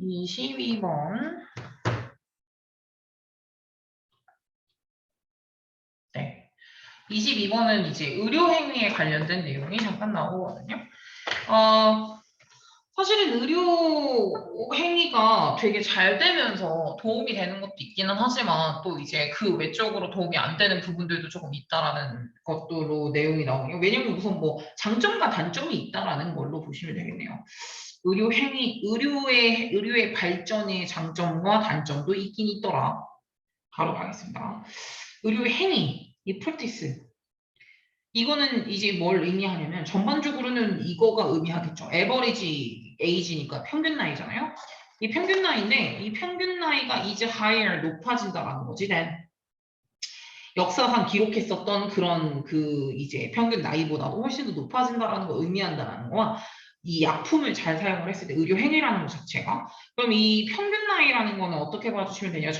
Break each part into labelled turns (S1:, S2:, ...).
S1: 22번. 네. 22번은 이제 의료행위에 관련된 내용이 잠깐 나오거든요. 사실은 의료행위가 되게 잘 되면서 도움이 되는 것도 있기는 하지만 또 이제 그 외적으로 도움이 안 되는 부분들도 조금 있다라는 것으로 내용이 나오네요. 왜냐면 우선 뭐 장점과 단점이 있다라는 걸로 보시면 되겠네요. 의료의 발전의 장점과 단점도 있긴 있더라. 바로 가겠습니다. 의료의 행위, 이 프랙티스. 이거는 이제 뭘 의미하냐면 전반적으로는 이거가 의미하겠죠. 에버리지 에이지니까 평균 나이잖아요. 이 평균 나이인데 이 평균 나이가 이제 higher 높아진다라는 거지. 역사상 기록했었던 그런 그 이제 평균 나이보다도 훨씬 더 높아진다라는 걸 의미한다는 거와 이 약품을 잘 사용을 했을 때 의료 행위라는 것 자체가 그럼 이 평균 나이라는 거는 어떻게 봐주시면 되냐?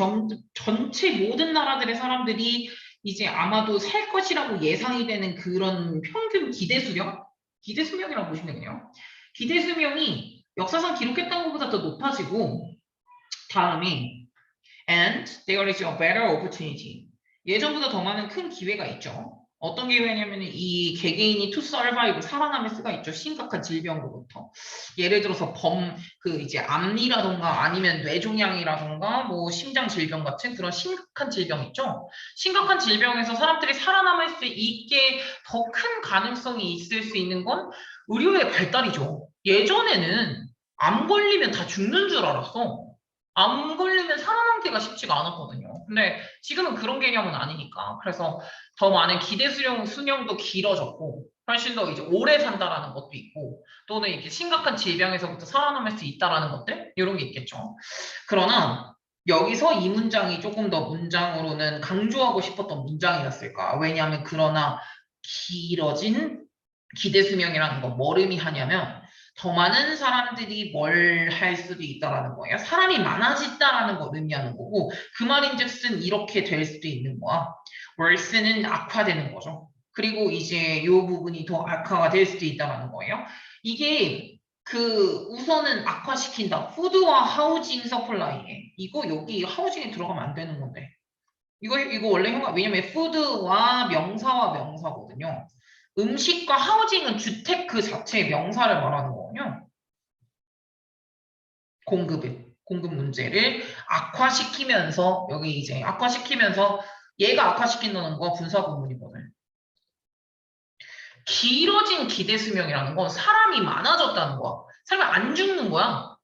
S1: 전체 모든 나라들의 사람들이 이제 아마도 살 것이라고 예상이 되는 그런 평균 기대 수명이라고 보시면 되겠네요. 기대 수명이 역사상 기록했던 것보다 더 높아지고 다음에 and there is a better opportunity. 예전보다 더 많은 큰 기회가 있죠. 어떤 기회냐면 이 개개인이 to survive 살아남을 수가 있죠. 심각한 질병으로부터. 예를 들어서 이제 암이라던가 아니면 뇌종양이라던가 뭐 심장 질병 같은 그런 심각한 질병 있죠. 심각한 질병에서 사람들이 살아남을 수 있게 더 큰 가능성이 있을 수 있는 건 의료의 발달이죠. 예전에는 암 걸리면 다 죽는 줄 알았어. 암 걸리면 살아남기가 쉽지가 않았거든요. 근데 지금은 그런 개념은 아니니까. 그래서 더 많은 기대 수명도 길어졌고, 훨씬 더 이제 오래 산다라는 것도 있고, 또는 이렇게 심각한 질병에서부터 살아남을 수 있다라는 것들? 이런 게 있겠죠. 그러나, 여기서 이 문장이 조금 더 문장으로는 강조하고 싶었던 문장이었을까? 왜냐하면 그러나 길어진 기대 수명이라는 거 뭘 의미하냐면 더 많은 사람들이 뭘 할 수도 있다라는 거예요. 사람이 많아졌다라는 걸 의미하는 거고 그 말인즉슨 이렇게 될 수도 있는 거야. worse는 악화되는 거죠. 그리고 이제 이 부분이 더 악화가 될 수도 있다라는 거예요. 이게 그 우선은 악화시킨다. 푸드와 하우징 서플라이에 이거 여기 하우징에 들어가면 안 되는 건데 이거 원래 왜냐면 푸드와 명사와 명사거든요. 음식과 하우징은 주택 그 자체의 명사를 말하는 거군요. 공급 문제를 악화시키면서 여기 이제 악화시키면서 얘가 악화시킨다는 거 분사 구문이거든. 길어진 기대 수명이라는 건 사람이 많아졌다는 거야. 사람이 안 죽는 거야.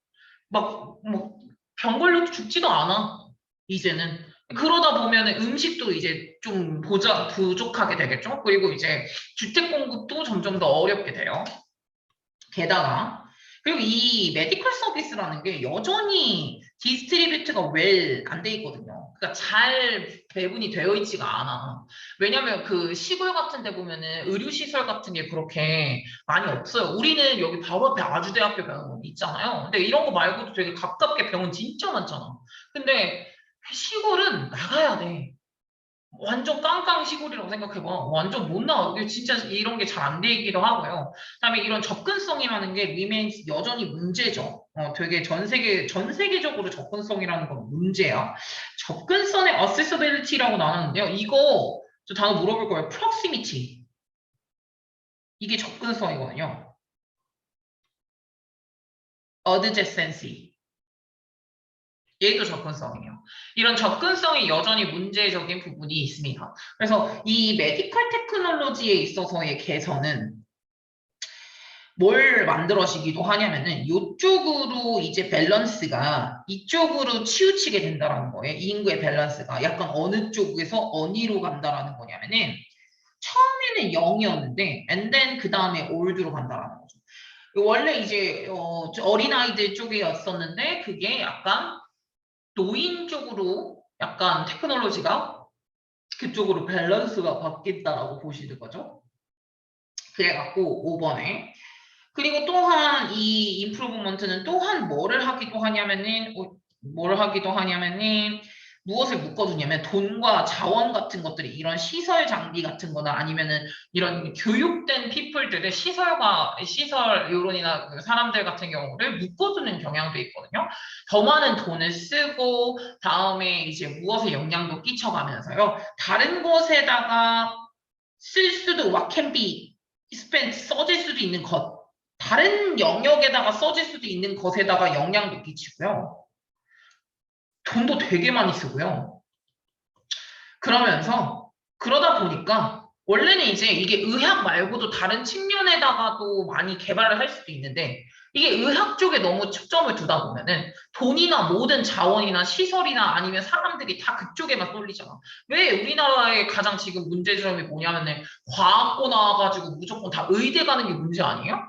S1: 병 걸려도 죽지도 않아. 이제는. 그러다 보면 음식도 이제 좀 부족하게 되겠죠. 그리고 이제 주택 공급도 점점 더 어렵게 돼요. 게다가 그리고 이 메디컬 서비스라는 게 여전히 디스트리뷰트가 웰 안 돼 있거든요. 그러니까 잘 배분이 되어 있지가 않아. 왜냐면 그 시골 같은 데 보면은 의료시설 같은 게 그렇게 많이 없어요. 우리는 여기 바로 앞에 아주대학교 병원 있잖아요. 근데 이런 거 말고도 되게 가깝게 병원 진짜 많잖아. 근데 시골은 나가야 돼. 완전 깡깡 시골이라고 생각해봐. 완전 못 나와. 이게 진짜 이런 게 잘 안 돼 있기도 하고요. 그다음에 이런 접근성이라는 게 remains 여전히 문제죠. 되게 전 세계적으로 접근성이라는 건 문제야. 접근성의 accessibility라고 나눴는데요. 이거 저 단어 물어볼 거예요. proximity. 이게 접근성이거든요. adjacency. 얘도 접근성이에요. 이런 접근성이 여전히 문제적인 부분이 있습니다. 그래서 이 메디컬 테크놀로지에 있어서의 개선은 뭘 만들어지기도 하냐면은 이쪽으로 이제 밸런스가 이쪽으로 치우치게 된다라는 거예요. 이 인구의 밸런스가 약간 어느 쪽에서 어디로 간다라는 거냐면은 처음에는 0이었는데 and then 그 다음에 올드로 간다라는 거죠. 원래 이제 어린아이들 쪽이었었는데 그게 약간 노인 쪽으로 약간 테크놀로지가 그쪽으로 밸런스가 바뀐다라고 보시는 거죠. 그래갖고 5번에 그리고 또한 이 임프루브먼트는 또한 뭐를 하기도 하냐면은 무엇을 묶어두냐면 돈과 자원 같은 것들이 이런 시설 장비 같은 거나 아니면은 이런 교육된 피플들의 시설 요론이나 그 사람들 같은 경우를 묶어두는 경향도 있거든요. 더 많은 돈을 쓰고 다음에 이제 무엇에 영향도 끼쳐가면서요. 다른 곳에다가 쓸 수도 what can be spent 써질 수도 있는 것 다른 영역에다가 써질 수도 있는 것에다가 영향도 끼치고요. 돈도 되게 많이 쓰고요. 그러다 보니까 원래는 이제 이게 의학 말고도 다른 측면에다가도 많이 개발을 할 수도 있는데 이게 의학 쪽에 너무 초점을 두다 보면은 돈이나 모든 자원이나 시설이나 아니면 사람들이 다 그쪽에만 쏠리잖아. 왜 우리나라의 가장 지금 문제점이 뭐냐면은 과학고 나와가지고 무조건 다 의대 가는 게 문제 아니에요?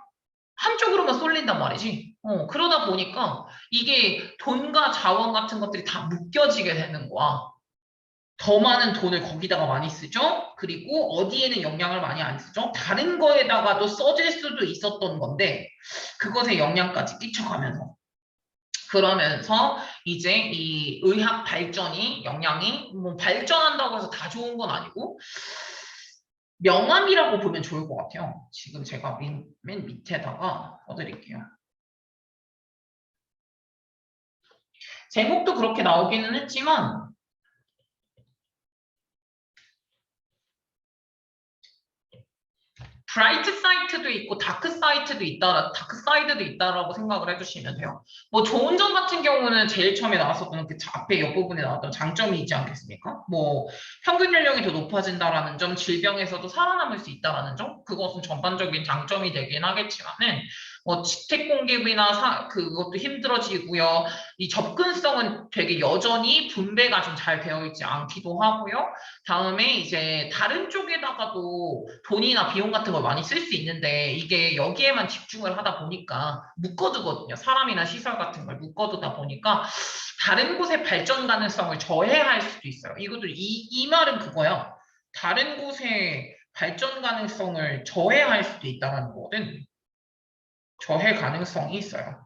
S1: 한쪽으로만 쏠린단 말이지. 그러다 보니까 이게 돈과 자원 같은 것들이 다 묶여지게 되는 거야. 더 많은 돈을 거기다가 많이 쓰죠. 그리고 어디에는 영향을 많이 안 쓰죠. 다른 거에다가도 써질 수도 있었던 건데 그것에 영향까지 끼쳐가면서 그러면서 이제 이 의학 발전이 영향이 뭐 발전한다고 해서 다 좋은 건 아니고 명암이라고 보면 좋을 것 같아요. 지금 제가 맨 밑에다가 써드릴게요. 제목도 그렇게 나오기는 했지만 브라이트 사이트도 있고 다크 사이트도 있다, 다크 사이드도 있다라고 생각을 해주시면 돼요. 뭐 좋은 점 같은 경우는 제일 처음에 나왔었던 그 앞에 옆부분에 나왔던 장점이 있지 않겠습니까? 뭐 평균 연령이 더 높아진다라는 점, 질병에서도 살아남을 수 있다라는 점, 그것은 전반적인 장점이 되긴 하겠지만은 뭐 지택 공급이나 그것도 힘들어지고요. 이 접근성은 되게 여전히 분배가 좀 잘 되어 있지 않기도 하고요. 다음에 이제 다른 쪽에다가도 돈이나 비용 같은 걸 많이 쓸 수 있는데 이게 여기에만 집중을 하다 보니까 묶어두거든요. 사람이나 시설 같은 걸 묶어두다 보니까 다른 곳의 발전 가능성을 저해할 수도 있어요. 이것도 이 말은 그거야. 다른 곳의 발전 가능성을 저해할 수도 있다는 거거든. 저해 가능성이 있어요.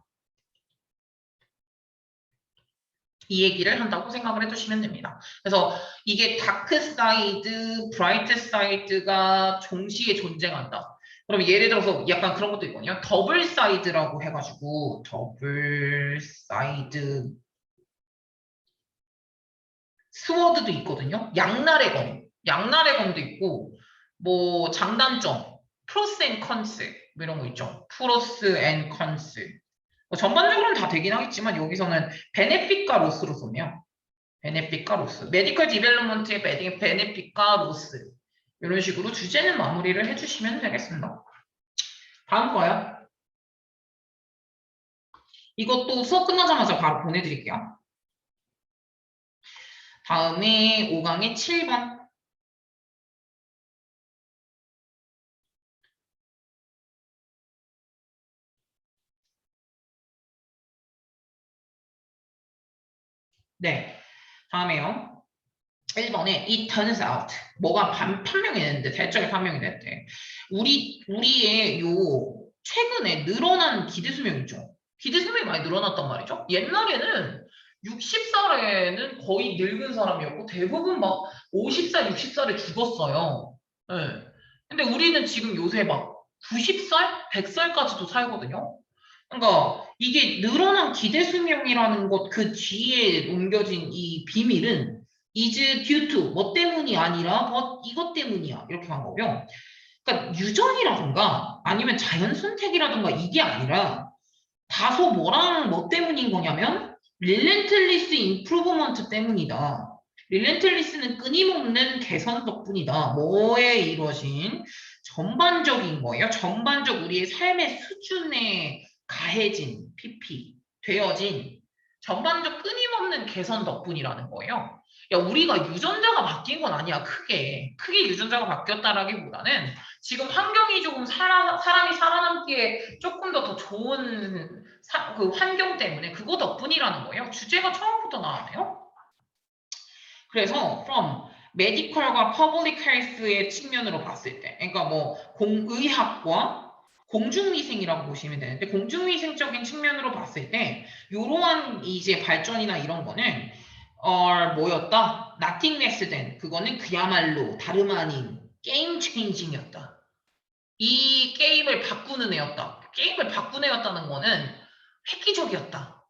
S1: 이 얘기를 한다고 생각을 해주시면 됩니다. 그래서 이게 다크 사이드, 브라이트 사이드가 동시에 존재한다. 그럼 예를 들어서 약간 그런 것도 있거든요. 더블 사이드라고 해가지고 더블 사이드 스워드도 있거든요. 양날의 검도 있고 뭐 장단점, 프로스 앤 컨스 뭐 이런 거 있죠. 프로스 앤 컨스 뭐 전반적으로는 다 되긴 하겠지만 여기서는 베네핏과 로스로 썼네요. 베네핏과 로스. 메디컬 디벨롭먼트의 베네핏과 로스. 이런 식으로 주제는 마무리를 해주시면 되겠습니다. 다음 거요. 이것도 수업 끝나자마자 바로 보내드릴게요. 다음에 5강의 7번. 네. 다음에요. 1번에 it turns out. 뭐가 판명이 됐는데, 대적이 판명이 됐대. 우리의 최근에 늘어난 기대수명 있죠? 기대수명이 많이 늘어났단 말이죠? 옛날에는 60살에는 거의 늙은 사람이었고, 대부분 막 50살, 60살에 죽었어요. 네. 근데 우리는 지금 요새 막 90살, 100살까지도 살거든요? 그러니까 이게 늘어난 기대수명이라는 것 그 뒤에 옮겨진 이 비밀은 is due to 뭐 때문이 아니라 이것 때문이야 이렇게 한 거고요. 그러니까 유전이라든가 아니면 자연 선택이라든가 이게 아니라 다소 뭐랑 뭐 때문인 거냐면 릴렌틀리스 임프루브먼트 때문이다. 릴렌틀리스는 끊임없는 개선 덕분이다. 뭐에 이루어진 전반적인 거예요. 전반적 우리의 삶의 수준에 가해진 PP 되어진 전반적 끊임없는 개선 덕분이라는 거예요. 야, 우리가 유전자가 바뀐 건 아니야. 크게 유전자가 바뀌었다라기보다는 지금 환경이 조금 사람이 살아남기에 조금 더 좋은 그 환경 때문에 그거 덕분이라는 거예요. 주제가 처음부터 나왔네요. 그래서 from 메디컬과 퍼블릭 헬스의 측면으로 봤을 때, 그러니까 뭐 의학과 공중위생이라고 보시면 되는데 공중위생적인 측면으로 봤을 때 이러한 이제 발전이나 이런 거는 뭐였다? nothingness 된 그거는 그야말로 다름 아닌 게임 체인징이었다. 이 게임을 바꾸는 애였다. 게임을 바꾸는 애였다는 거는 획기적이었다.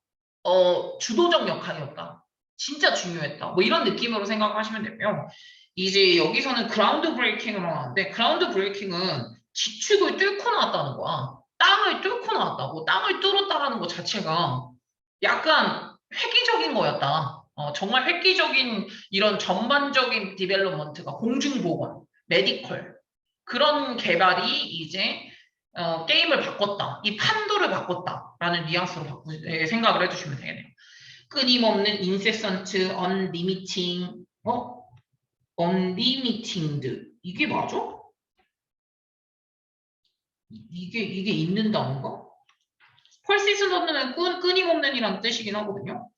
S1: 주도적 역할이었다. 진짜 중요했다. 뭐 이런 느낌으로 생각하시면 되고요. 이제 여기서는 그라운드 브레이킹을 하는데 그라운드 브레이킹은 지축을 뚫고 나왔다는 거야. 땅을 뚫고 나왔다고. 땅을 뚫었다라는 것 자체가 약간 획기적인 거였다. 정말 획기적인 이런 전반적인 디벨롭먼트가 공중보건, 메디컬 그런 개발이 이제 게임을 바꿨다. 이 판도를 바꿨다라는 뉘앙스로 생각을 해주시면 되겠네요. 끊임없는 incessant, unlimiting, unlimitted. 이게 맞아? 이게 있는 단어인가? persistent는 끊임없는이란 뜻이긴 하거든요.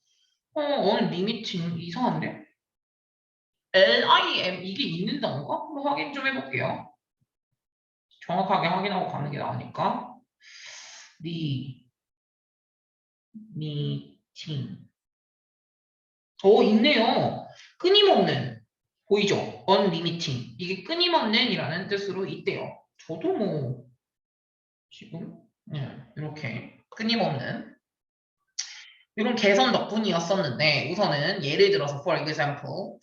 S1: unlimiting 이상한데? LIM 이게 있는 단어인가? 한번 확인 좀 해볼게요. 정확하게 확인하고 가는 게 나으니까. meeting. 있네요. 끊임없는. 보이죠? unlimiting. 이게 끊임없는이라는 뜻으로 있대요. 저도 뭐 지금 이렇게 끊임없는 이런 개선 덕분이었었는데 우선은 예를 들어서 for example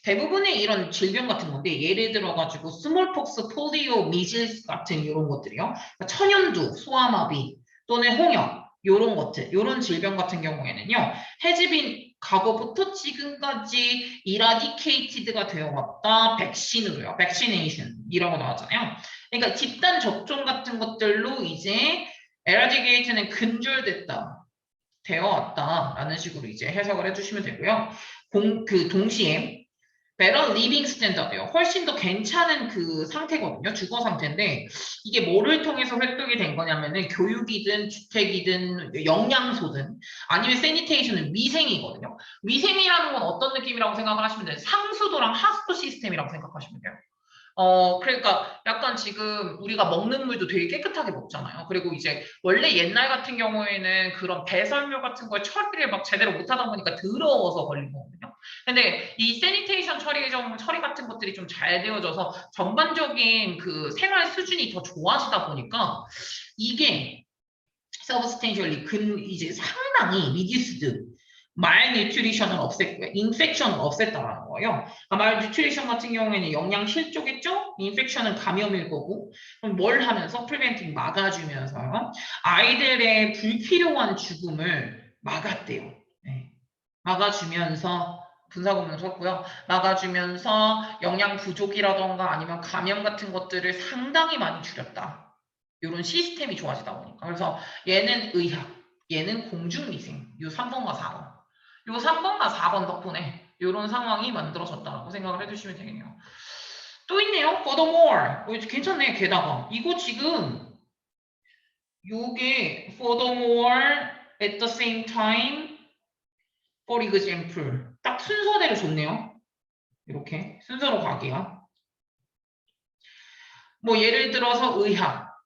S1: 대부분의 이런 질병 같은 건데 예를 들어가지고 스몰폭스, 폴리오, 미즐스 같은 이런 것들이요. 그러니까 천연두, 소아마비 또는 홍역 요런 것들, 요런 질병 같은 경우에는요. 해집인 과거부터 지금까지 이라디케이티드가 되어왔다 백신으로요. 백시네이션이라고 나왔잖아요. 그러니까 집단 접종 같은 것들로 이제 에라디게이트는 근절됐다. 되어 왔다라는 식으로 이제 해석을 해주시면 되고요. 동시에 better living standard요. 훨씬 더 괜찮은 그 상태거든요. 주거 상태인데 이게 뭐를 통해서 획득이 된 거냐면은 교육이든 주택이든 영양소든 아니면 세니테이션은 위생이거든요. 위생이라는 건 어떤 느낌이라고 생각을 하시면 돼요? 상수도랑 하수도 시스템이라고 생각하시면 돼요. 그러니까 약간 지금 우리가 먹는 물도 되게 깨끗하게 먹잖아요. 그리고 이제 원래 옛날 같은 경우에는 그런 배설물 같은 걸 처리를 막 제대로 못하다 보니까 더러워서 걸린 거거든요. 근데 이 세니테이션 처리 같은 것들이 좀 잘 되어져서 전반적인 그 생활 수준이 더 좋아지다 보니까 이게 서브스텐셜리 이제 상당히 리듀스드 말뉴트리션을 없앴고요. 인펙션을 없앴다라는 거예요. 그러니까 말뉴트리션 같은 경우에는 영양 실조겠죠? 인펙션은 감염일 거고 그럼 뭘 하면서 프리벤팅 막아주면서 아이들의 불필요한 죽음을 막았대요. 네. 막아주면서 분사구문 썼고요. 막아주면서 영양 부족이라던가 아니면 감염 같은 것들을 상당히 많이 줄였다. 이런 시스템이 좋아지다 보니까. 그래서 얘는 의학, 얘는 공중위생. 요 3번과 4번. 요 3번과 4번 덕분에 이런 상황이 만들어졌다고 생각을 해주시면 되겠네요. 또 있네요. furthermore. 괜찮네. 게다가 이거 지금 요게 furthermore at the same time for example 딱 순서대로 좋네요. 이렇게 순서로 가게요. 뭐 예를 들어서 의학,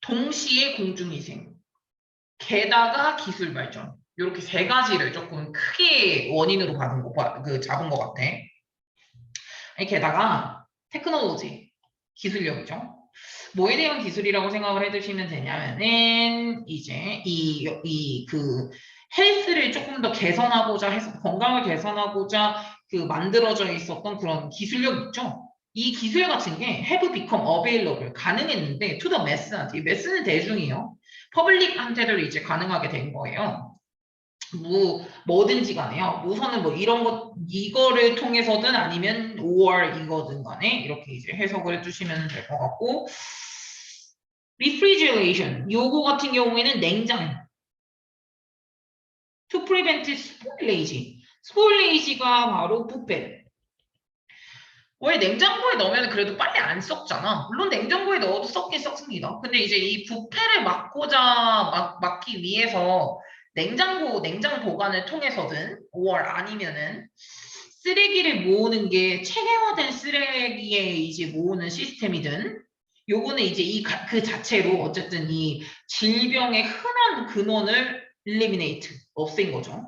S1: 동시에 공중위생, 게다가 기술 발전. 이렇게 세 가지를 조금 크게 원인으로 잡은 것 같아. 게다가 테크놀로지, 기술력이죠. 뭐에 대한 기술이라고 생각을 해두시면 되냐면은 이제 그 헬스를 조금 더 개선하고자 해서 건강을 개선하고자 그 만들어져 있었던 그런 기술력 있죠. 이 기술 같은 게 have become available 가능했는데 to the mass한테 mass는 대중이요. 퍼블릭한테도 이제 가능하게 된 거예요. 뭐든지 간에요. 우선은 뭐 이런 것 이거를 통해서든 아니면 or 이거든 간에 이렇게 이제 해석을 해주시면 될 것 같고 refrigeration 요거 같은 경우에는 냉장 to prevent spoilage spoilage가 바로 부패 왜 냉장고에 넣으면 그래도 빨리 안 썩잖아. 물론 냉장고에 넣어도 썩긴 썩습니다. 근데 이제 이 부패를 막기 위해서 냉장 보관을 통해서든, or 아니면은 쓰레기를 모으는 게 체계화된 쓰레기에 이제 모으는 시스템이든, 요거는 이제 그 자체로 어쨌든 이 질병의 흔한 근원을 eliminate, 없앤 거죠.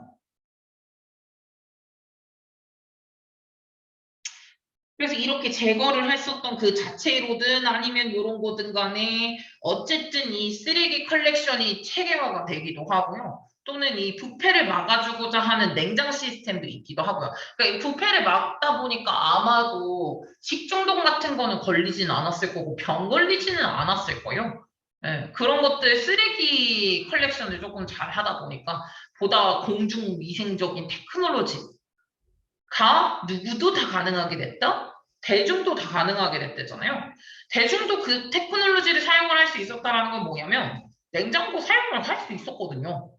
S1: 그래서 이렇게 제거를 했었던 그 자체로든 아니면 이런 거든 간에 어쨌든 이 쓰레기 컬렉션이 체계화가 되기도 하고요. 또는 이 부패를 막아주고자 하는 냉장 시스템도 있기도 하고요. 그러니까 이 부패를 막다 보니까 아마도 식중독 같은 거는 걸리지는 않았을 거고 병 걸리지는 않았을 거예요. 예, 그런 것들 쓰레기 컬렉션을 조금 잘 하다 보니까 보다 공중위생적인 테크놀로지가 누구도 다 가능하게 됐다? 대중도 다 가능하게 됐대잖아요. 대중도 그 테크놀로지를 사용을 할 수 있었다라는 건 뭐냐면 냉장고 사용을 할 수 있었거든요.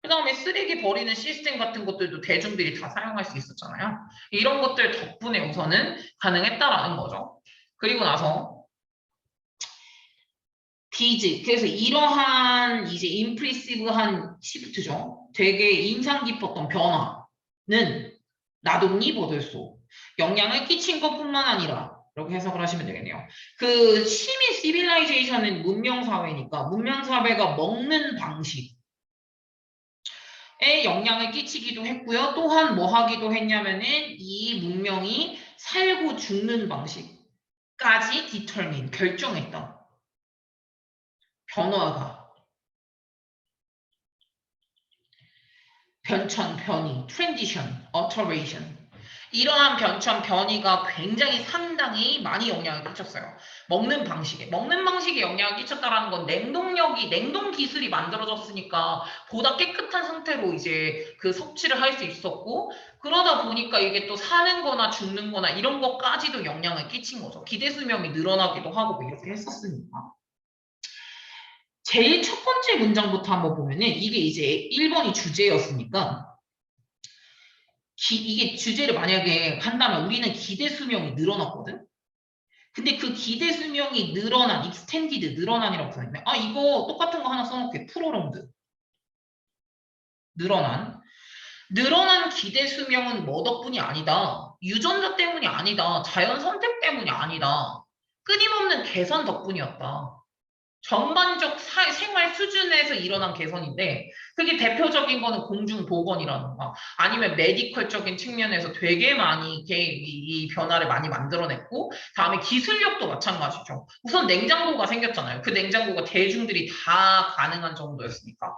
S1: 그 다음에 쓰레기 버리는 시스템 같은 것들도 대중들이 다 사용할 수 있었잖아요. 이런 것들 덕분에 우선은 가능했다라는 거죠. 그리고 나서 디즈, 그래서 이러한 이제 임프리시브한 시프트죠. 되게 인상 깊었던 변화는 나동니 버들소 영향을 끼친 것뿐만 아니라 이렇게 해석을 하시면 되겠네요. 그 시민 시빌라이제이션은 문명 사회니까 문명 사회가 먹는 방식에 영향을 끼치기도 했고요. 또한 뭐 하기도 했냐면은 이 문명이 살고 죽는 방식까지 디터민 결정했다. 변화가 변천, 변이, 트랜지션, 어터레이션 이러한 변천, 변이가 굉장히 상당히 많이 영향을 끼쳤어요. 먹는 방식에 영향을 끼쳤다라는 건 냉동력이, 냉동 기술이 만들어졌으니까 보다 깨끗한 상태로 이제 그 섭취를 할 수 있었고 그러다 보니까 이게 또 사는 거나 죽는 거나 이런 것까지도 영향을 끼친 거죠. 기대 수명이 늘어나기도 하고 이렇게 했었으니까. 제일 첫 번째 문장부터 한번 보면은 이게 이제 1번이 주제였으니까 이게 주제를 만약에 한다면 우리는 기대 수명이 늘어났거든? 근데 그 기대 수명이 늘어난, 익스텐디드, 늘어난이라고 써있네. 아, 이거 똑같은 거 하나 써놓게. 프로롱드. 늘어난. 늘어난 기대 수명은 뭐 덕분이 아니다. 유전자 때문이 아니다. 자연 선택 때문이 아니다. 끊임없는 개선 덕분이었다. 전반적 생활 수준에서 일어난 개선인데 그게 대표적인 거는 공중보건이라든가 아니면 메디컬적인 측면에서 되게 많이 이 변화를 많이 만들어냈고 다음에 기술력도 마찬가지죠. 우선 냉장고가 생겼잖아요. 그 냉장고가 대중들이 다 가능한 정도였으니까.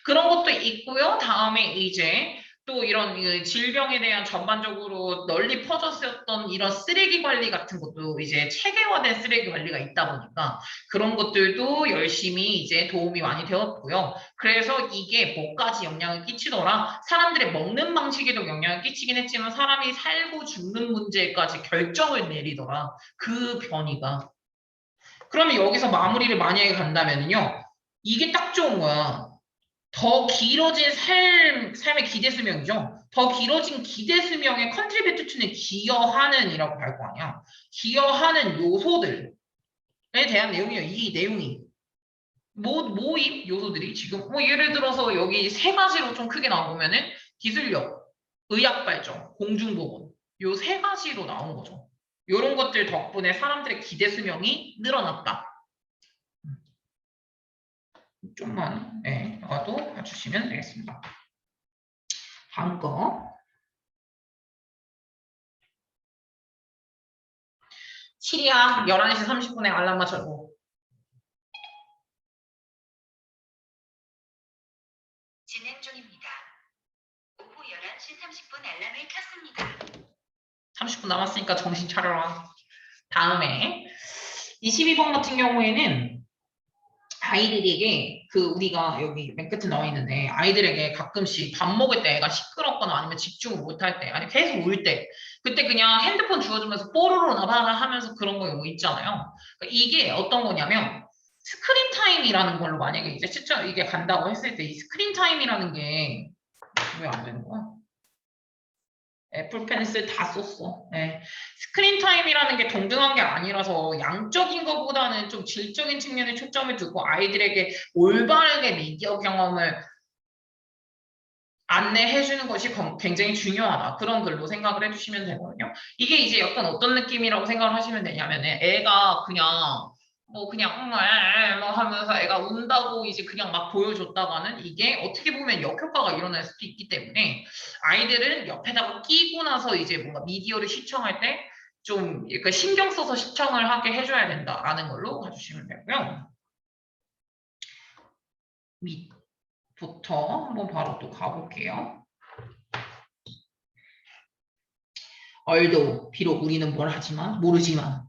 S1: 그런 것도 있고요. 다음에 이제 또 이런 질병에 대한 전반적으로 널리 퍼졌었던 이런 쓰레기 관리 같은 것도 이제 체계화된 쓰레기 관리가 있다 보니까 그런 것들도 열심히 이제 도움이 많이 되었고요. 그래서 이게 뭐까지 영향을 끼치더라? 사람들의 먹는 방식에도 영향을 끼치긴 했지만 사람이 살고 죽는 문제까지 결정을 내리더라. 그 변이가. 그러면 여기서 마무리를 만약에 간다면요. 이게 딱 좋은 거야. 더 길어진 삶의 기대 수명이죠. 더 길어진 기대 수명에 컨트리뷰트 투는 기여하는 이라고 할 거 아니야. 기여하는 요소들에 대한 내용이에요. 이 내용이. 모임 요소들이 지금 예를 들어서 여기 세 가지로 좀 크게 나오면은 기술력, 의학 발전, 공중보건 요 세 가지로 나온 거죠. 요런 것들 덕분에 사람들의 기대 수명이 늘어났다. 좀만 나도 봐주시면 되겠습니다. 다음 거. 시리아 11시 30분에 알람 맞춰고. 진행 중입니다. 오후 11시 30분 알람을 켰습니다. 30분 남았으니까 정신 차려라. 다음에 22번 같은 경우에는 아이들에게 우리가 여기 맨 끝에 나와 있는데 아이들에게 가끔씩 밥 먹을 때 애가 시끄럽거나 아니면 집중을 못할 때 아니면 계속 울 때 그때 그냥 핸드폰 주워주면서 뽀로로 나봐라 하면서 그런 거 있잖아요. 그러니까 이게 어떤 거냐면 스크린 타임이라는 걸로 만약에 이제 실제로 이게 간다고 했을 때 이 스크린 타임이라는 게 왜 안 되는 거야? 애플 펜슬 다 썼어. 네. 스크린 타임이라는 게 동등한 게 아니라서 양적인 것보다는 좀 질적인 측면에 초점을 두고 아이들에게 올바르게 미디어 경험을 안내해 주는 것이 굉장히 중요하다. 그런 글로 생각을 해주시면 되거든요. 이게 이제 약간 어떤 느낌이라고 생각을 하시면 되냐면 애가 그냥 뭐 하면서 애가 운다고 이제 그냥 막 보여줬다가는 이게 어떻게 보면 역효과가 일어날 수도 있기 때문에 아이들은 옆에다가 끼고 나서 이제 뭔가 미디어를 시청할 때 좀 그러니까 신경 써서 시청을 하게 해줘야 된다라는 걸로 봐주시면 되고요. 밑부터 한번 바로 또 가볼게요. although 비록 우리는 뭘 하지만 모르지만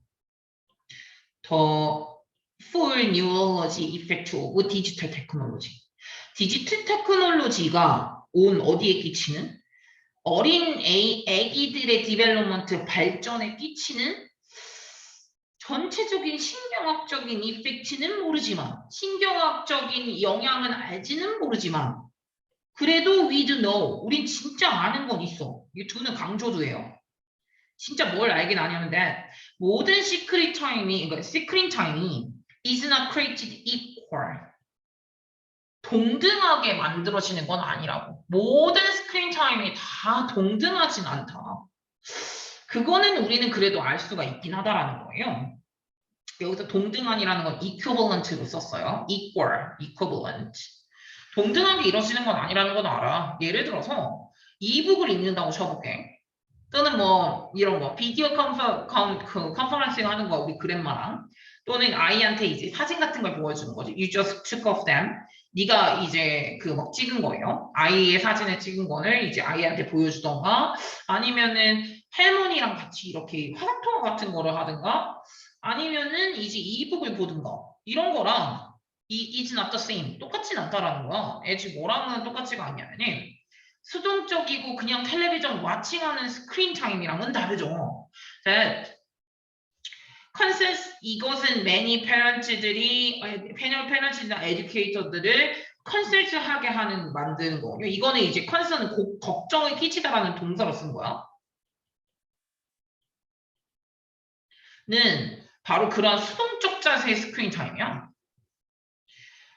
S1: 더 full neurology effect of digital technology. 디지털 테크놀로지가 온 어디에 끼치는? 어린 애기들의 디벨롭먼트 발전에 끼치는 전체적인 신경학적인 이펙트는 모르지만 신경학적인 영향은 알지는 모르지만 그래도 we do know. 우린 진짜 아는 건 있어. 이 두는 강조도예요. 진짜 뭘 알긴 아냐면 that 모든 스크린 타임이 그러니까 스크린 타임이 is not created equal. 동등하게 만들어지는 건 아니라고. 모든 스크린 타임이 다 동등하진 않다. 그거는 우리는 그래도 알 수가 있긴 하다라는 거예요. 여기서 동등한이라는 건 equivalent로 썼어요. equal, equivalent. 동등하게 이루어지는 건 아니라는 건 알아. 예를 들어서 이북을 읽는다고 쳐볼게. 또는 뭐 이런 거 비디오 컨퍼런싱 하는 거 우리 그랜마랑 또는 아이한테 이제 사진 같은 걸 보여주는 거지. You just took of them. 네가 이제 그 막 찍은 거예요. 아이의 사진을 찍은 거를 이제 아이한테 보여주던가 아니면은 할머니랑 같이 이렇게 화상통화 같은 거를 하든가 아니면은 이제 이북을 보든가 이런 거랑 이 is not the same 똑같진 않다라는 거야. 애지 뭐랑은 똑같지가 않냐면은 수동적이고 그냥 텔레비전 와칭하는 스크린 타임이랑은 다르죠. 컨센스 이것은 many parents들이 패널이나 에듀케이터들을 컨설트하게 하는 만드는 거예요. 이거는 이제 컨설은 걱정을 끼치다라는 동사로 쓴 거야. 는 바로 그런 수동적 자세의 스크린 타임이야.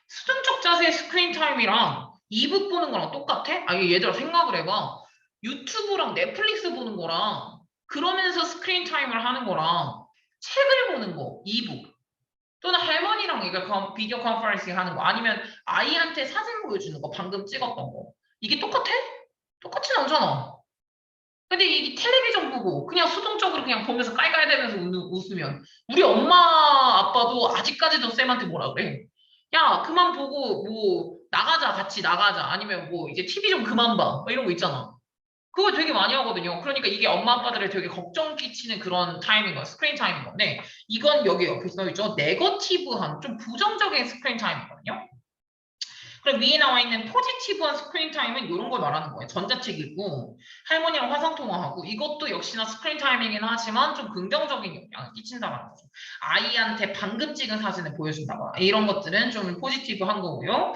S1: 수동적 자세의 스크린 타임이랑 이북 보는 거랑 똑같아? 아니 얘들아 생각을 해봐. 유튜브랑 넷플릭스 보는 거랑 그러면서 스크린 타임을 하는 거랑 책을 보는 거, 이북 또는 할머니랑 이거 비디오 컨퍼런싱 하는 거 아니면 아이한테 사진 보여주는 거 방금 찍었던 거 이게 똑같아? 똑같진 않잖아. 근데 이 텔레비전 보고 그냥 수동적으로 그냥 보면서 깔깔대면서 웃으면 우리 엄마 아빠도 아직까지도 쌤한테 뭐라 그래? 야 그만 보고 뭐 나가자 같이 나가자 아니면 뭐 이제 TV 좀 그만 봐 뭐 이런 거 있잖아. 그거 되게 많이 하거든요. 그러니까 이게 엄마 아빠들을 되게 걱정 끼치는 그런 타임인 거야. 스크린 타임인 건데 이건 여기 옆에 써있죠. 네거티브한 좀 부정적인 스크린 타임이거든요. 그럼 위에 나와 있는 포지티브한 스크린 타임은 이런 걸 말하는 거예요. 전자책 읽고 할머니랑 화상통화하고 이것도 역시나 스크린 타임이긴 하지만 좀 긍정적인 영향을 끼친다는 거죠. 아이한테 방금 찍은 사진을 보여준다거나 이런 것들은 좀 포지티브한 거고요.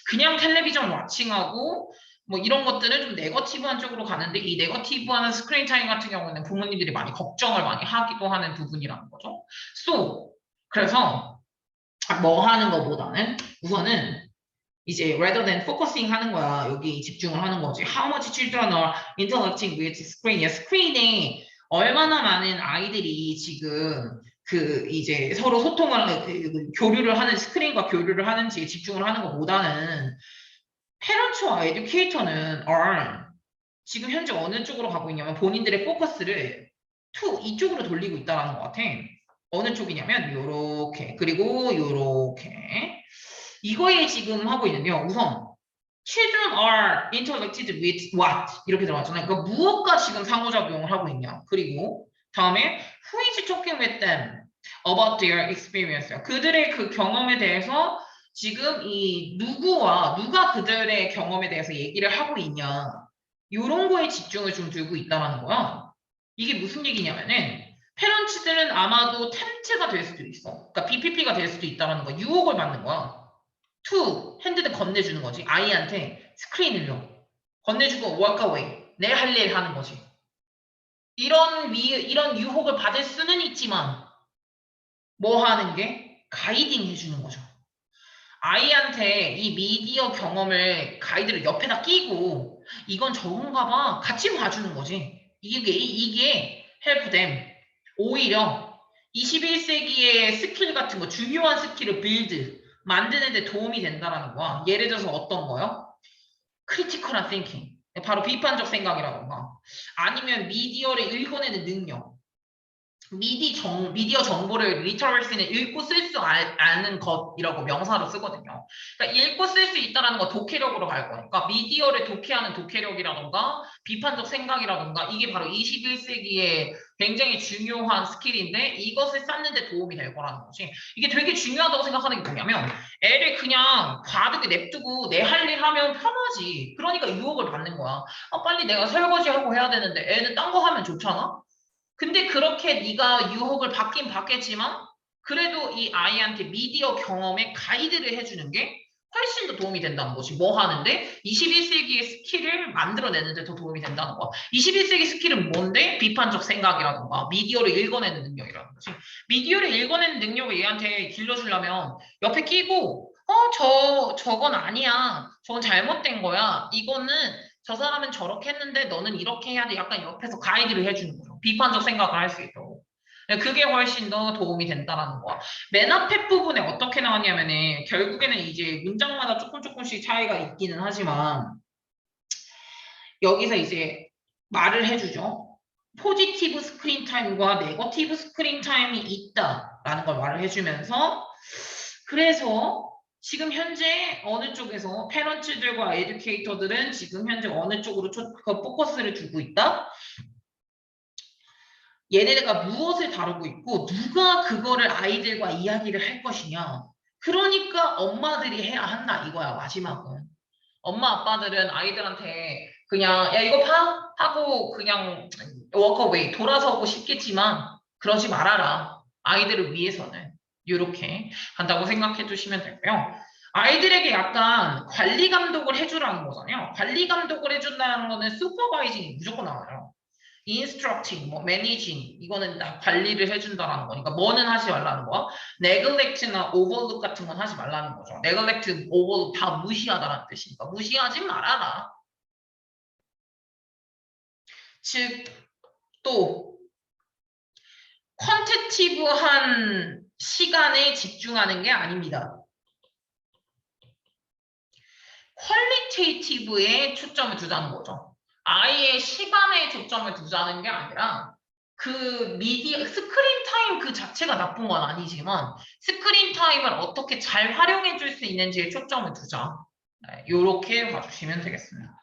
S1: 그냥 텔레비전 와칭하고 뭐 이런 것들은 좀 네거티브한 쪽으로 가는데 이 네거티브한 스크린 타임 같은 경우는 부모님들이 많이 걱정을 많이 하기도 하는 부분이라는 거죠. 그래서 뭐 하는 것보다는 우선은 이제 rather than focusing 하는 거야. 여기 집중을 하는 거지. How much children are interacting with screen? 스크린에 얼마나 많은 아이들이 지금 그 이제 서로 소통을 교류를 하는 스크린과 교류를 하는지에 집중을 하는 것보다는 페런츠와 에듀케이터는 are 지금 현재 어느 쪽으로 가고 있냐면 본인들의 포커스를 to 이쪽으로 돌리고 있다는 것 같아. 어느 쪽이냐면 요렇게 그리고 요렇게 이거에 지금 하고 있는데요. 우선 children are interacted with what 이렇게 들어갔잖아요. 그러니까 무엇과 지금 상호작용을 하고 있냐. 그리고 다음에 who is talking with them about their experience. 그들의 그 경험에 대해서 지금 이 누가 그들의 경험에 대해서 얘기를 하고 있냐. 이런 거에 집중을 좀 두고 있다는 거야. 이게 무슨 얘기냐면은 페런츠들은 아마도 템트가 될 수도 있어. 그러니까 BPP가 될 수도 있다는 거야. 유혹을 받는 거야. 핸드를 건네주는 거지. 아이한테 스크린을요. 건네주고 walk away. 내 할 일 하는 거지. 이런 유혹을 받을 수는 있지만 뭐 하는 게 가이딩 해주는 거죠. 아이한테 이 미디어 경험을 가이드를 옆에다 끼고 이건 저건가 봐. 같이 봐주는 거지. 이게 help them. 오히려 21세기의 스킬 같은 거 중요한 스킬을 빌드 만드는 데 도움이 된다는 거야. 예를 들어서 어떤 거요? 크리티컬한 띵킹. 바로 비판적 생각이라던가 아니면 미디어를 읽어내는 능력 미디어 정보를 리터러시는 읽고 쓸 수 아는 것이라고 명사로 쓰거든요. 그러니까 읽고 쓸 수 있다는 거 독해력으로 갈 거니까 미디어를 독해하는 독해력이라던가 비판적 생각이라던가 이게 바로 21세기에 굉장히 중요한 스킬인데 이것을 쌓는 데 도움이 될 거라는 거지. 이게 되게 중요하다고 생각하는 게 뭐냐면 애를 그냥 과하게 냅두고 내 할 일 하면 편하지. 그러니까 유혹을 받는 거야. 빨리 내가 설거지하고 해야 되는데 애는 딴 거 하면 좋잖아? 근데 그렇게 네가 유혹을 받긴 받겠지만 그래도 이 아이한테 미디어 경험에 가이드를 해주는 게 훨씬 더 도움이 된다는 거지. 뭐 하는데? 21세기의 스킬을 만들어내는 데 더 도움이 된다는 거야. 21세기 스킬은 뭔데? 비판적 생각이라던가 미디어를 읽어내는 능력이라는 거지. 미디어를 읽어내는 능력을 얘한테 길러주려면 옆에 끼고 저건 아니야. 저건 잘못된 거야. 이거는 저 사람은 저렇게 했는데 너는 이렇게 해야 돼. 약간 옆에서 가이드를 해주는 거죠. 비판적 생각을 할 수 있도록. 그게 훨씬 더 도움이 된다라는 거야. 맨 앞에 부분에 어떻게 나왔냐면은 결국에는 이제 문장마다 조금씩 차이가 있기는 하지만 여기서 이제 말을 해주죠. 포지티브 스크린 타임과 네거티브 스크린 타임이 있다라는 걸 말을 해주면서 그래서 지금 현재 어느 쪽에서 패런츠들과 에듀케이터들은 지금 현재 어느 쪽으로 포커스를 두고 있다? 얘네가 무엇을 다루고 있고 누가 그거를 아이들과 이야기를 할 것이냐. 그러니까 엄마들이 해야 한다 이거야 마지막은. 엄마 아빠들은 아이들한테 그냥 야 이거 봐 하고 그냥 워커웨이 돌아서고 싶겠지만 그러지 말아라. 아이들을 위해서는 이렇게 한다고 생각해 두시면 되고요. 아이들에게 약간 관리 감독을 해주라는 거잖아요. 관리 감독을 해준다는 거는 슈퍼바이징이 무조건 나와요. 인스트럭팅, 뭐 매니징 이거는 다 관리를 해준다라는 거니까 뭐는 하지 말라는 거야. 네글렉트나 오버룩 같은 건 하지 말라는 거죠. 네글렉트, 오버룩 다 무시하다라는 뜻이니까 무시하지 말아라. 즉 또 퀀티티브한 시간에 집중하는 게 아닙니다. 퀄리테이티브에 초점을 두자는 거죠. 아이의 시간에 초점을 두자는 게 아니라 그 미디어 스크린 타임 그 자체가 나쁜 건 아니지만 스크린 타임을 어떻게 잘 활용해 줄 수 있는지에 초점을 두자. 네, 이렇게 봐주시면 되겠습니다.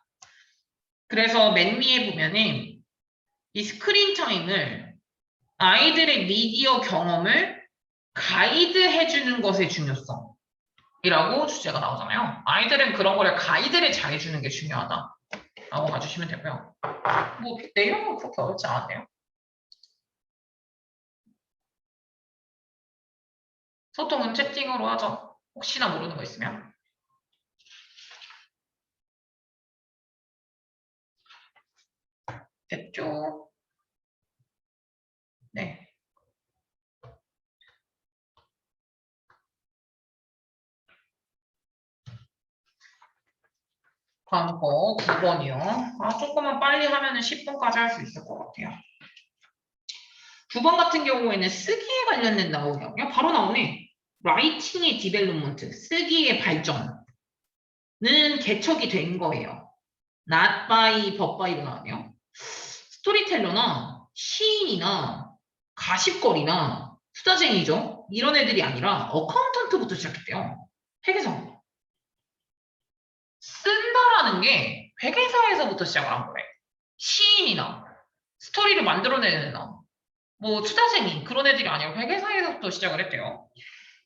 S1: 그래서 맨 위에 보면은 이 스크린 타임을 아이들의 미디어 경험을 가이드해 주는 것의 중요성 이라고 주제가 나오잖아요. 아이들은 그런 거를 가이드를 잘 해주는 게 중요하다 라고 봐주시면 되고요. 뭐 내용은 그렇게 어렵지 않았네요. 소통은 채팅으로 하죠. 혹시나 모르는 거 있으면. 됐죠? 네. 다음 거 9번이요. 조금만 빨리 하면은 10분까지 할 수 있을 것 같아요. 9번 같은 경우에는 쓰기에 관련된 나오거든요. 바로 나오네. 라이팅의 디벨롭먼트, 쓰기의 발전은 개척이 된 거예요. not by, but by로 나왔네요. 스토리텔러나 시인이나 가십거리나 투자쟁이죠. 이런 애들이 아니라 어카운턴트부터 시작했대요. 회계사. 쓴다라는 게 회계사에서부터 시작을 한 거래. 시인이나 스토리를 만들어내는 애나 뭐 투자쟁이 그런 애들이 아니라 회계사에서부터 시작을 했대요.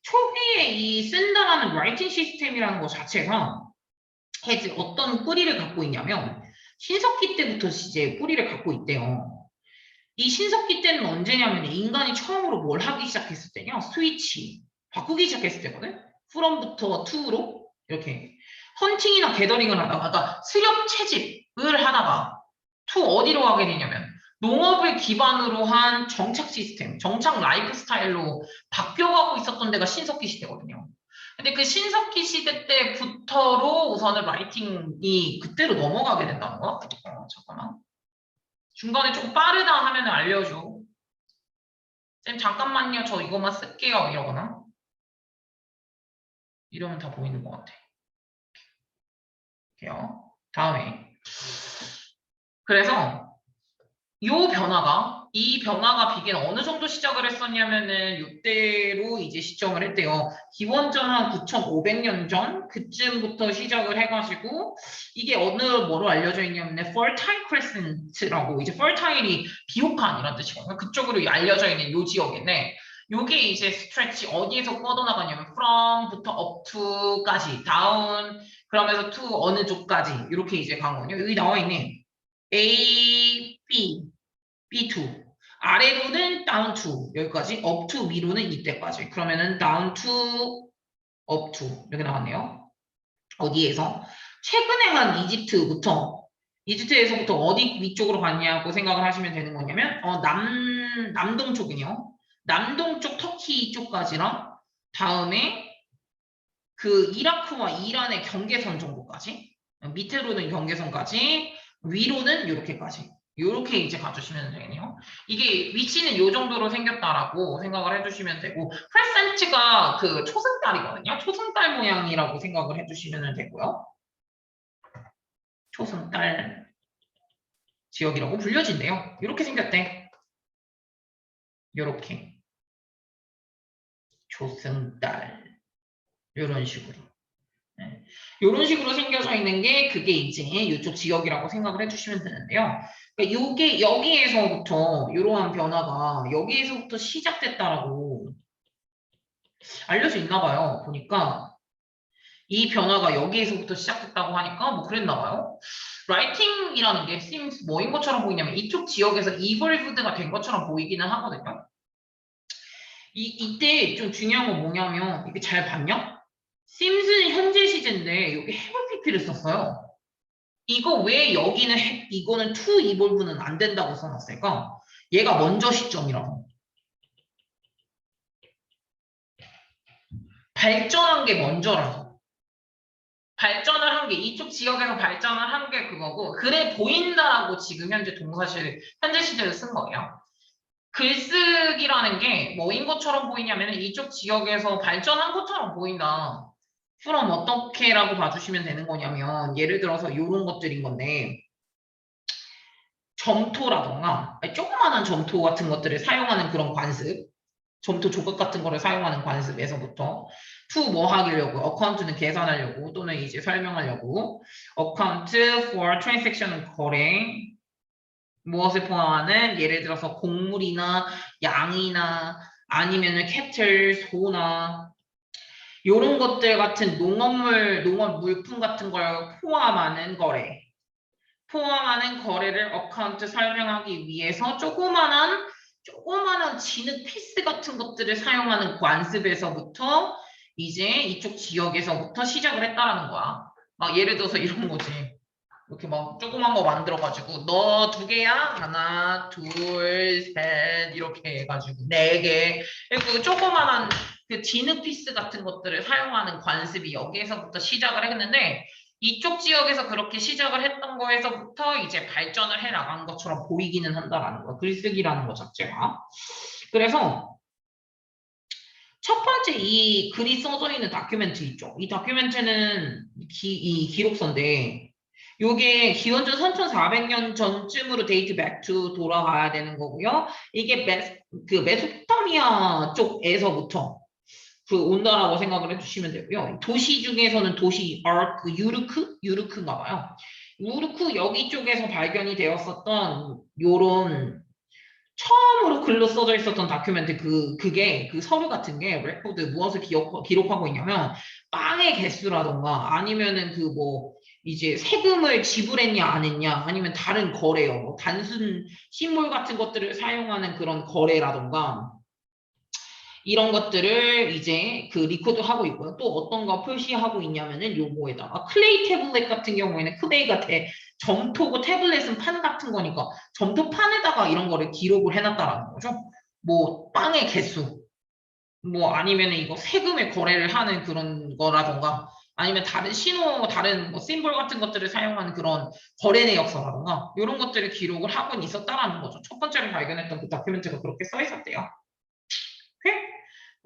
S1: 초기에 이 쓴다라는 라이팅 시스템이라는 것 자체가 어떤 뿌리를 갖고 있냐면 신석기 때부터 이제 뿌리를 갖고 있대요. 이 신석기 때는 언제냐면 인간이 처음으로 뭘 하기 시작했을 때냐? 스위치 바꾸기 시작했을 때거든. from부터 to로 이렇게 헌팅이나 게더링을 하다가 그러니까 수렵 채집을 하다가 to 어디로 가게 되냐면 농업을 기반으로 한 정착 시스템, 정착 라이프 스타일로 바뀌어가고 있었던 데가 신석기 시대거든요. 근데 그 신석기 시대 때부터로 우선은 라이팅이 그때로 넘어가게 된다는 거야. 잠깐만. 중간에 조금 빠르다 하면 알려줘. 쌤 잠깐만요. 저 이것만 쓸게요. 이러거나. 이러면 다 보이는 것 같아. 다음에. 그래서 요 변화가 이 변화가 비기는 어느 정도 시작을 했었냐면은 이때로 이제 시점을 했대요. 기원전 한 9,500년 전 그쯤부터 시작을 해가지고 이게 어느 뭐로 알려져 있냐면 Fertile Crescent라고 이제 fertile이 비옥한 이런 뜻이거든요. 그쪽으로 알려져 있는 요 지역인데 요게 이제 스트레치 어디에서 뻗어나가냐면 from부터 up to까지 down 그러면서 to 어느 쪽까지 이렇게 이제 간 거거든요. 여기 나와 있네. A, B, B2 아래로는 down to 여기까지 up to 위로는 이때까지 그러면은 down to up to 이렇게 나왔네요. 어디에서? 최근에 한 이집트에서부터 어디 위쪽으로 갔냐고 생각을 하시면 되는 거냐면 남동쪽이요. 남동쪽 터키 쪽까지랑 다음에 그 이라크와 이란의 경계선 정도까지 밑으로는 경계선까지 위로는 이렇게까지 이렇게 이제 가주시면 되겠네요. 이게 위치는 이 정도로 생겼다라고 생각을 해주시면 되고 크레센트가 그 초승달이거든요. 초승달 모양이라고 생각을 해주시면 되고요. 초승달 지역이라고 불려진대요. 이렇게 생겼대. 이렇게 초승달 이런 식으로. 네. 이런 식으로 생겨져 있는 게 그게 이제 이쪽 지역이라고 생각을 해주시면 되는데요. 그러니까 요게 여기에서부터 이러한 변화가 여기에서부터 시작됐다라고 알려져 있나 봐요. 보니까 이 변화가 여기에서부터 시작됐다고 하니까 뭐 그랬나 봐요. 라이팅이라는 게 seems 뭐인 것처럼 보이냐면 이쪽 지역에서 evolved가 된 것처럼 보이기는 하거든요. 이때 좀 중요한 건 뭐냐면 이게 잘 봤냐? 심슨 현재 시제인데 여기 have pp를 썼어요. 이거 왜 여기는 이거는 to evolve는 안 된다고 써놨을까? 얘가 먼저 시점이라서. 발전한 게 먼저라서. 발전을 한 게 이쪽 지역에서 발전을 한 게 그거고 그래 보인다라고 지금 현재 동사실 현재 시제를 쓴 거예요. 글쓰기라는 게 뭐인 것처럼 보이냐면 이쪽 지역에서 발전한 것처럼 보인다. 그럼 어떻게라고 봐주시면 되는 거냐면 예를 들어서 이런 것들인 건데 점토라던가 조그마한 점토 같은 것들을 사용하는 그런 관습 점토 조각 같은 거를 사용하는 관습에서부터 to 뭐 하려고 어카운트는 계산하려고 또는 이제 설명하려고 어카운트 for transaction은 거래 무엇을 포함하는 예를 들어서 곡물이나 양이나 아니면은 캐틀 소나 요런 것들 같은 농업 물품 같은 걸 포함하는 거래를 어카운트 설명하기 위해서 조그마한 진흙 피스 같은 것들을 사용하는 관습에서부터 이제 이쪽 지역에서부터 시작을 했다라는 거야. 막 예를 들어서 이런 거지. 이렇게 막 조그만 거 만들어가지고 너 2개야? 하나, 둘, 셋 이렇게 해가지고 4개. 그리고 조그만한 그 진흙 피스 같은 것들을 사용하는 관습이 여기에서부터 시작을 했는데 이쪽 지역에서 그렇게 시작을 했던 거에서부터 이제 발전을 해 나간 것처럼 보이기는 한다라는 거야. 글쓰기라는 거 자체가. 그래서 첫 번째 이 글이 써져 있는 다큐멘트 있죠. 이 다큐멘트는 이 기록서인데 요게 기원전 3400년 전쯤으로 데이트 백투 돌아가야 되는 거고요. 이게 메소포타미아 쪽에서부터 그 온다라고 생각을 해주시면 되고요. 도시 중에서는 도시 유르크인가 봐요. 유르크 여기 쪽에서 발견이 되었었던 요런 처음으로 글로 써져 있었던 다큐멘트 그게 그 서류 같은 게 레코드 무엇을 기록하고 있냐면 빵의 개수라던가 아니면은 그 뭐 이제 세금을 지불했냐 안 했냐 아니면 다른 거래요. 뭐 단순 식물 같은 것들을 사용하는 그런 거래라던가 이런 것들을 이제 그 리코드하고 있고요. 또 어떤 거 표시하고 있냐면은 요거에다가 클레이 태블릿 같은 경우에는 클레이가 점토고 태블릿은 판 같은 거니까 점토판에다가 이런 거를 기록을 해놨다라는 거죠. 뭐 빵의 개수, 뭐 아니면은 이거 세금의 거래를 하는 그런 거라던가 아니면 다른 다른 뭐 심볼 같은 것들을 사용하는 그런 거래 내역서라던가 이런 것들을 기록을 하고 있었다라는 거죠. 첫 번째로 발견했던 그 다큐멘트가 그렇게 써 있었대요. 오케이?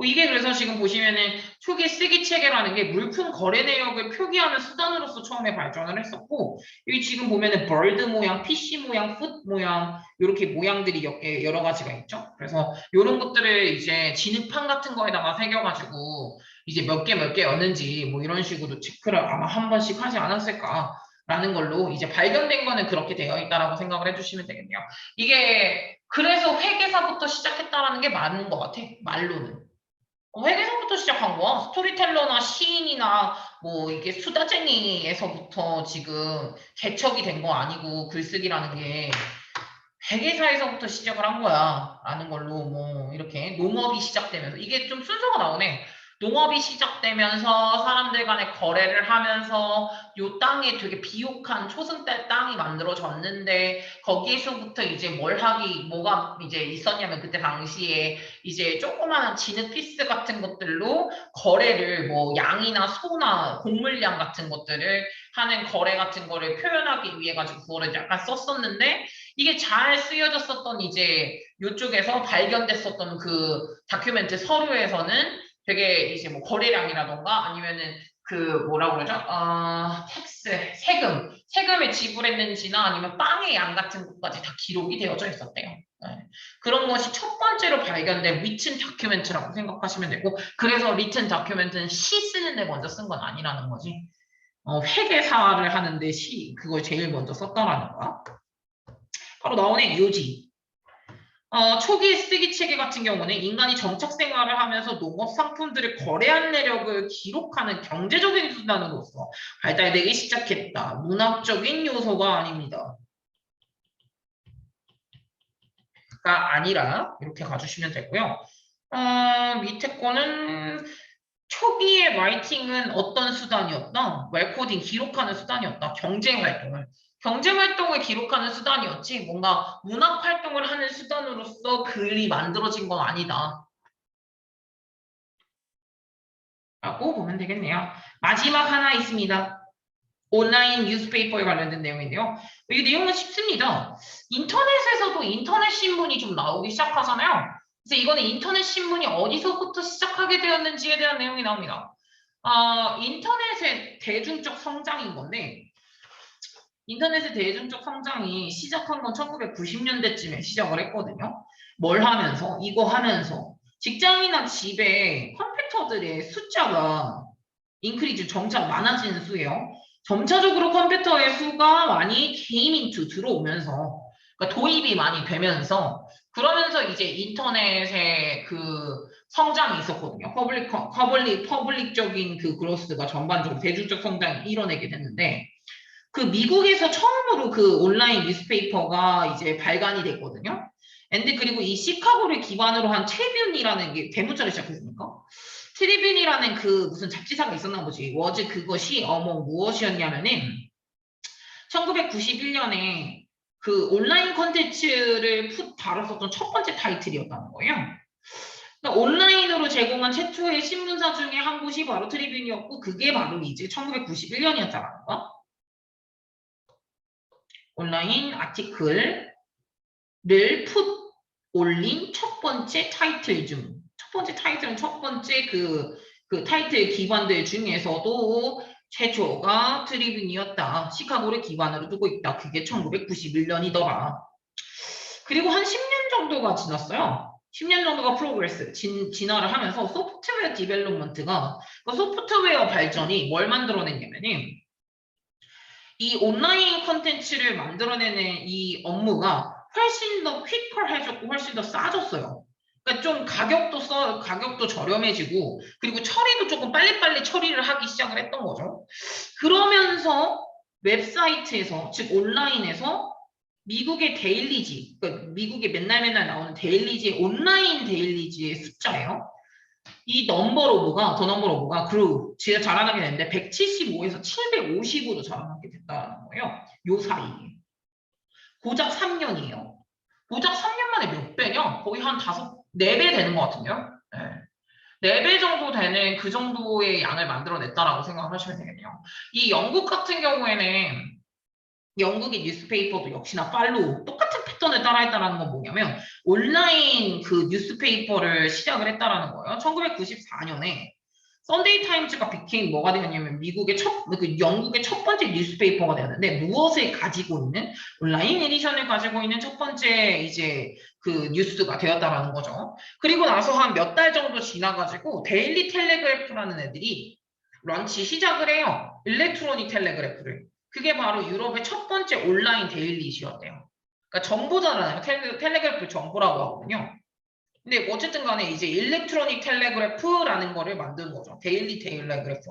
S1: 이게 그래서 지금 보시면은 초기 쓰기 체계라는 게 물품 거래 내역을 표기하는 수단으로서 처음에 발전을 했었고, 여기 지금 보면은 벌드 모양, PC 모양, 풋 모양, 이렇게 모양들이 여러 가지가 있죠. 그래서 이런 것들을 이제 진흙판 같은 거에다가 새겨가지고 이제 몇 개였는지 뭐 이런 식으로 체크를 아마 한 번씩 하지 않았을까라는 걸로 이제 발견된 거는 그렇게 되어 있다라고 생각을 해주시면 되겠네요. 이게 그래서 회계사부터 시작했다라는 게 맞는 것 같아, 말로는. 회계사부터 시작한 거야. 스토리텔러나 시인이나 뭐 이게 수다쟁이에서부터 지금 개척이 된 거 아니고 글쓰기라는 게 회계사에서부터 시작을 한 거야 라는 걸로 뭐 이렇게 농업이 시작되면서 이게 좀 순서가 나오네. 농업이 시작되면서 사람들 간에 거래를 하면서 요 땅에 되게 비옥한 초승달 땅이 만들어졌는데 거기에서부터 이제 뭐가 이제 있었냐면 그때 당시에 이제 조그마한 진흙 피스 같은 것들로 거래를 뭐 양이나 소나 곡물량 같은 것들을 하는 거래 같은 거를 표현하기 위해 가지고 그거를 약간 썼었는데 이게 잘 쓰여졌었던 이제 이쪽에서 발견됐었던 그 다큐멘트 서류에서는 되게 이제 뭐 거래량이라던가 아니면은 그 뭐라고 그러죠? 텍스, 세금을 지불했는지나 아니면 빵의 양 같은 것까지 다 기록이 되어져 있었대요. 네. 그런 것이 첫 번째로 발견된 리튼 다큐멘트라고 생각하시면 되고 그래서 리튼 다큐멘트는 시 쓰는데 먼저 쓴 건 아니라는 거지. 회계사를 하는데 그걸 제일 먼저 썼다라는 거야. 바로 나오네, 요지. 초기 쓰기 체계 같은 경우는 인간이 정착 생활을 하면서 농업 상품들을 거래한 내력을 기록하는 경제적인 수단으로서 발달되기 시작했다. 문학적인 요소가 아닙니다. 가 아니라 이렇게 가주시면 되고요. 밑에 거는 초기의 라이팅은 어떤 수단이었다? 웰코딩 기록하는 수단이었다. 경제활동을 기록하는 수단이었지 뭔가 문학활동을 하는 수단으로서 글이 만들어진 건 아니다. 라고 보면 되겠네요. 마지막 하나 있습니다. 온라인 뉴스페이퍼에 관련된 내용인데요. 이 내용은 쉽습니다. 인터넷에서도 인터넷 신문이 좀 나오기 시작하잖아요. 그래서 이거는 인터넷 신문이 어디서부터 시작하게 되었는지에 대한 내용이 나옵니다. 인터넷의 대중적 성장인 건데 인터넷의 대중적 성장이 시작한 건 1990년대쯤에 시작을 했거든요. 뭘 하면서? 이거 하면서 직장이나 집에 컴퓨터들의 숫자가 인크리즈 점차 많아지는 수예요. 점차적으로 컴퓨터의 수가 많이 들어오면서 그러니까 도입이 많이 되면서 그러면서 이제 인터넷의 그 성장이 있었거든요. 퍼블릭적인 그 그로스가 전반적으로 대중적 성장이 이뤄내게 됐는데 그 미국에서 처음으로 그 온라인 뉴스페이퍼가 이제 발간이 됐거든요. 근데 그리고 이 시카고를 기반으로 한 트리뷴이라는 게 대문자로 시작했습니까? 트리뷴이라는 그 무슨 잡지사가 있었나 보지. 그것이 무엇이었냐면은 1991년에 그 온라인 컨텐츠를 다뤘었던 첫 번째 타이틀이었다는 거예요. 그러니까 온라인으로 제공한 최초의 신문사 중에 한 곳이 바로 트리뷴이었고 그게 바로 이제 1991년이었다는 거. 온라인 아티클을 올린 첫 번째 타이틀 첫 번째 그 타이틀 기관들 중에서도 최초가 트리뷴이었다. 시카고를 기반으로 두고 있다. 그게 1991년이더라. 그리고 한 10년 정도가 지났어요. 10년 정도가 프로그레스, 진화를 하면서 소프트웨어 디벨롭먼트가 그 소프트웨어 발전이 뭘 만들어냈냐면은 이 온라인 컨텐츠를 만들어내는 이 업무가 훨씬 더 퀵컬해졌고 훨씬 더 싸졌어요. 그러니까 좀 가격도 저렴해지고 그리고 처리도 조금 빨리빨리 처리를 하기 시작을 했던 거죠. 그러면서 웹사이트에서 즉 온라인에서 미국의 데일리지, 그러니까 미국에 맨날 나오는 데일리지 온라인 데일리지의 숫자예요. 더 넘버 오브가 진짜 자라나게 됐는데 175에서 750으로 자라나게 됐다는 거예요. 요 사이에. 고작 3년이에요. 고작 3년 만에 몇 배냐? 거의 한 4배 되는 것 같은데요. 네. 4배 정도 되는 그 정도의 양을 만들어냈다라고 생각을 하시면 되겠네요. 이 영국 같은 경우에는 영국의 뉴스페이퍼도 역시나 팔로우 똑같은 패턴을 따라했다라는 건 뭐냐면 온라인 그 뉴스페이퍼를 시작을 했다라는 거예요. 1994년에 썬데이 타임즈가 became 뭐가 되었냐면 영국의 첫 번째 뉴스페이퍼가 되었는데 무엇을 가지고 있는 온라인 에디션을 가지고 있는 첫 번째 이제 그 뉴스가 되었다라는 거죠. 그리고 나서 한 몇 달 정도 지나가지고 데일리 텔레그래프라는 애들이 런치 시작을 해요. 일렉트로닉 텔레그래프를. 그게 바로 유럽의 첫 번째 온라인 데일리시였대요. 그러니까 정보잖아요. 텔레그래프 정보라고 하거든요. 근데 어쨌든 간에 이제 일렉트로닉 텔레그래프라는 거를 만든 거죠. 데일리 텔레그래프.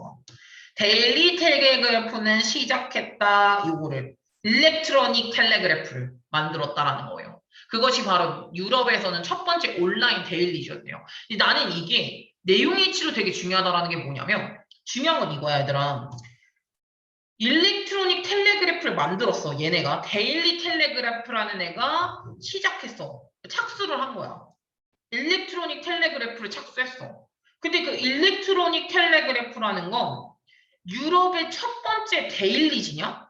S1: 데일리 텔레그래프는 시작했다. 요거를 일렉트로닉 텔레그래프를 만들었다라는 거예요. 그것이 바로 유럽에서는 첫 번째 온라인 데일리셨대요. 나는 이게 내용일치로 되게 중요하다라는 게 뭐냐면 중요한 건 이거야, 얘들아. 일렉트로닉 텔레그래프를 만들었어. 얘네가 데일리 텔레그래프라는 애가 시작했어. 착수를 한 거야. 일렉트로닉 텔레그래프를 착수했어. 근데 그 일렉트로닉 텔레그래프라는 건 유럽의 첫 번째 데일리지냐?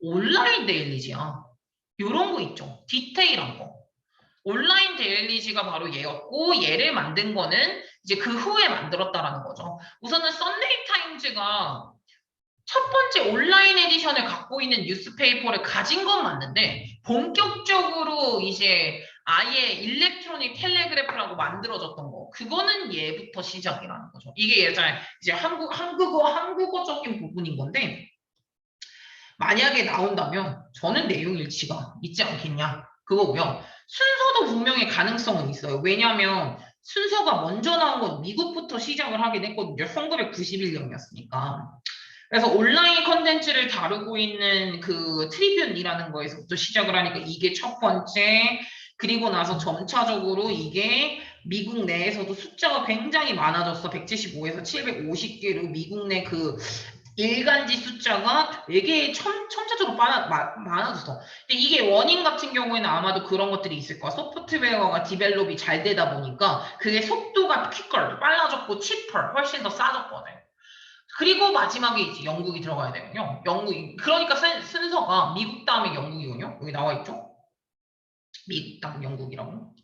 S1: 온라인 데일리지야. 요런 거 있죠. 디테일한 거. 온라인 데일리지가 바로 얘였고 얘를 만든 거는 이제 그 후에 만들었다라는 거죠. 우선은 썬데이 타임즈가 첫 번째 온라인 에디션을 갖고 있는 뉴스페이퍼를 가진 건 맞는데 본격적으로 이제 아예 일렉트로닉 텔레그래프라고 만들어졌던 거 그거는 얘부터 시작이라는 거죠. 이게 예전에 이제 한국어적인 부분인 건데 만약에 나온다면 저는 내용 일치가 있지 않겠냐 그거고요. 순서도 분명히 가능성은 있어요. 왜냐하면 순서가 먼저 나온 건 미국부터 시작을 하긴 했거든요. 1991년이었으니까. 그래서 온라인 컨텐츠를 다루고 있는 그 트리뷴이라는 거에서부터 시작을 하니까 이게 첫 번째, 그리고 나서 점차적으로 이게 미국 내에서도 숫자가 굉장히 많아졌어. 175에서 750개로 미국 내 그 일간지 숫자가 되게 첨차적으로 많아졌어. 근데 이게 원인 같은 경우에는 아마도 그런 것들이 있을 거야. 소프트웨어가 디벨롭이 잘 되다 보니까 그게 속도가 빨라졌고 치퍼 훨씬 더 싸졌거든. 그리고 마지막에 이제 영국이 들어가야 되군요. 그러니까 순서가 미국 다음에 영국이군요. 여기 나와 있죠? 미국 다음 영국이라고.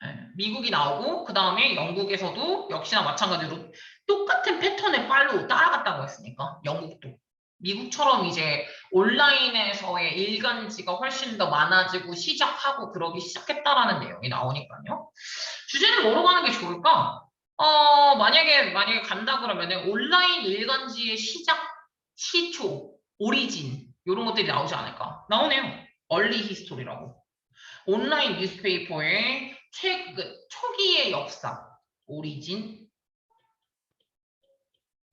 S1: 네, 미국이 나오고 그 다음에 영국에서도 역시나 마찬가지로 똑같은 패턴을 따라갔다고 했으니까 영국도 미국처럼 이제 온라인에서의 일간지가 훨씬 더 많아지고 시작하고 그러기 시작했다라는 내용이 나오니까요. 주제를 뭐로 가는 게 좋을까? 만약에 간다 그러면은 온라인 일간지의 시작, 시초, 오리진 이런 것들이 나오지 않을까? 나오네요. 얼리 히스토리라고. 온라인 뉴스페이퍼의 초기의 역사, 오리진,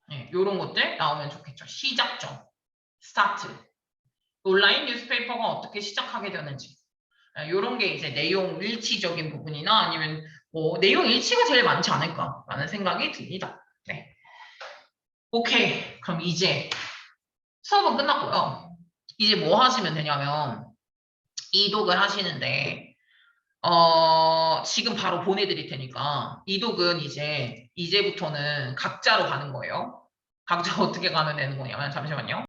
S1: 네, 이런 것들 나오면 좋겠죠. 시작점, 스타트. 온라인 뉴스페이퍼가 어떻게 시작하게 되는지. 이런 게 이제 내용 일치적인 부분이나 아니면 뭐 내용 일치가 제일 많지 않을까라는 생각이 듭니다. 네. 오케이. 그럼 이제 수업은 끝났고요. 이제 뭐 하시면 되냐면 이독을 하시는데 지금 바로 보내드릴 테니까 이독은 이제부터는 각자로 가는 거예요. 각자 어떻게 가면 되는 거냐면 잠시만요.